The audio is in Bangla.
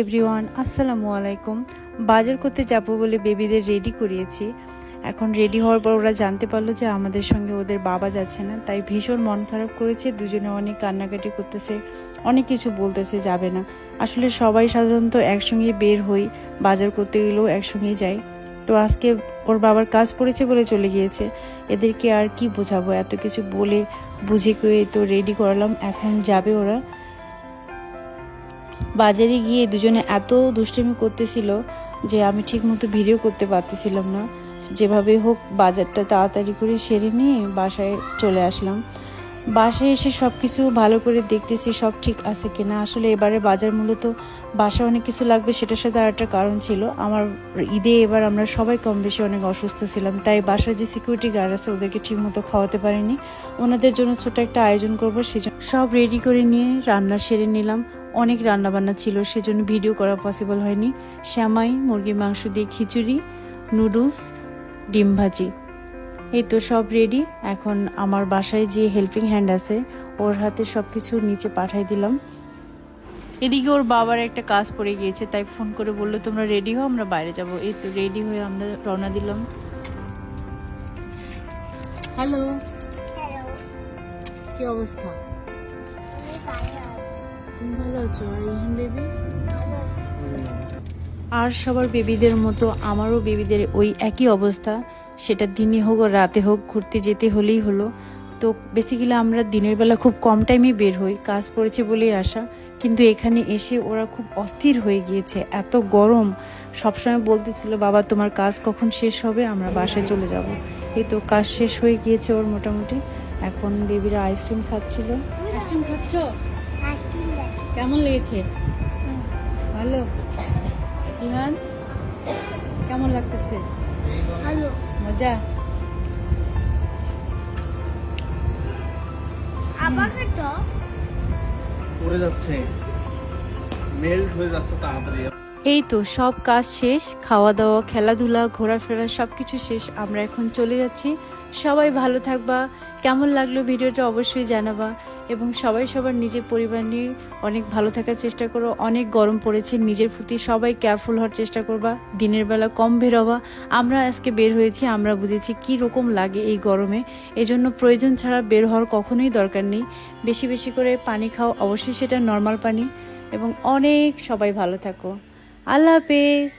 এভরিওয়ান, আসসালামু আলাইকুম। বাজার করতে যাব বলে বেবিদের রেডি করিয়েছি। এখন রেডি হওয়ার পর ওরা জানতে পারলো যে আমাদের সঙ্গে ওদের বাবা যাচ্ছে না, তাই ভীষণ মন খারাপ করেছে। দুজনে অনেক কান্নাকাটি করতেছে, অনেক কিছু বলতেছে, যাবে না। আসলে সবাই সাধারণত একসঙ্গে বের হই, বাজার করতে গেলেও একসঙ্গেই যাই। তো আজকে ওর বাবার কাজ পড়েছে বলে চলে গিয়েছে। এদেরকে আর কি বোঝাবো, এত কিছু বলে বুঝে করে তো রেডি করালাম। এখন যাবে ওরা। বাজারে গিয়ে দুজনে এত দুষ্টামি করতেছিল যে আমি ঠিক মতো ভিডিও করতে পারতেছিলাম না। যেভাবে হোক বাজারটা তাড়াতাড়ি করে সেরে নিয়ে বাসায় চলে আসলাম। বাসায় এসে সব কিছু ভালো করে দেখতেছি সব ঠিক আছে কিনা। আসলে এবারে বাজার মূলত বাসায় অনেক কিছু লাগবে, সেটার সাথে আর একটা কারণ ছিল। আমার ঈদে এবার আমরা সবাই কম বেশি অনেক অসুস্থ ছিলাম, তাই বাসার যে সিকিউরিটি গার্ড আছে ওদেরকে ঠিক মতো খাওয়াতে পারিনি। ওনাদের জন্য ছোট একটা আয়োজন করবো, সেজন্য সব রেডি করে নিয়ে রান্না সেরে নিলাম। অনেক রান্নাবান্না ছিল, সেজন্য ভিডিও করা পসিবল হয়নি। শ্যামাই, মুরগির মাংস দিয়ে খিচুড়ি, নুডলস, ডিম ভাজি, এই তো সব রেডি। এখন আমার বাসায় যে হেল্পিং হ্যান্ড আছে ওর হাতে সব কিছু নিচে পাঠাই দিলাম। এদিকে ওর বাবার একটা কাজ পড়ে গিয়েছে, তাই ফোন করে বললো তোমরা রেডি হও, আমরা বাইরে যাব। এই তো রেডি হয়ে আমরা রওনা দিলাম। হ্যালো, কি অবস্থা? তুমি ভালো আছো? আর ইহান বেবি? আর সবার বেবিদের মতো আমারও বেবিদের ওই একই অবস্থা। সেটা দিনই হোক ও রাতে হোক, ঘুরতে যেতে হলেই হলো। তো বেসিক্যালি আমরা দিনের বেলা খুব কম টাইমে বের হই, কাজ পড়েছে বলেই আসা। কিন্তু এখানে এসে ওরা খুব অস্থির হয়ে গিয়েছে, এত গরম। সবসময় বলতেছিল বাবা তোমার কাজ কখন শেষ হবে, আমরা বাসায় চলে যাব। এই তো কাজ শেষ হয়ে গিয়েছে ওর মোটামুটি। এখন বেবিরা আইসক্রিম খাচ্ছিল। আইসক্রিম খাচ্ছ? কেমন লেগেছে? ভালো। ইহান, কেমন লাগতেছে? ভালো। মজা? আবাকাটো পড়ে যাচ্ছে, মেল্ট হয়ে যাচ্ছে তাড়াতাড়ি। এই তো সব কাজ শেষ, খাওয়া দাওয়া, খেলাধুলা, ঘোরাফেরা সবকিছু শেষ। আমরা এখন চলে যাচ্ছি। সবাই ভালো থাকবা। কেমন লাগলো ভিডিওটা অবশ্যই জানাবা, এবং সবাই সবার নিজের পরিবার নিয়ে অনেক ভালো থাকার চেষ্টা করো। অনেক গরম পড়েছে, নিজের প্রতি সবাই কেয়ারফুল হওয়ার চেষ্টা করবা। দিনের বেলা কম বের হবা। আমরা আজকে বের হয়েছি, আমরা বুঝেছি কি রকম লাগে এই গরমে। এজন্য প্রয়োজন ছাড়া বের হওয়ার কখনোই দরকার নেই। বেশি বেশি করে পানি খাও, অবশ্যই সেটা নর্মাল পানি। এবং অনেক সবাই ভালো থাকো। আল্লাহ হাফেজ।